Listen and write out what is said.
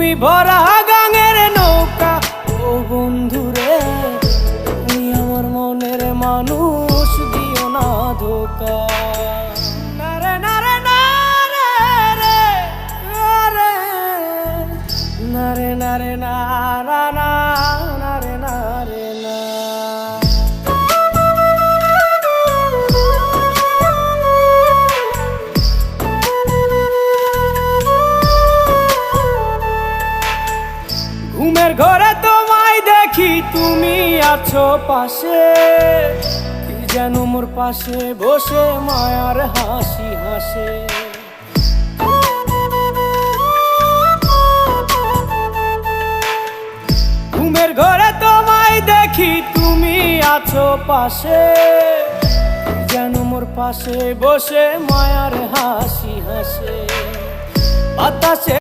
তুমি ভরা গাঙের নৌকা ও বন্ধুরে, তুমি আমার মনের মানুষ, দিও না ধোকা। নারে নারে নারে রে রে, নারে নারে নারা না, নারে নারে না। ঘুমের ঘরে তোমায় দেখি, তুমি আছো পাশে, কি যেন মোর পাশে বসে মায়ার হাসি হাসে। ঘুমের ঘরে তোমায় দেখি, তুমি আছো পাশে, কি যেন মোর পাশে বসে মায়ার হাসি হাসে। বাতাসে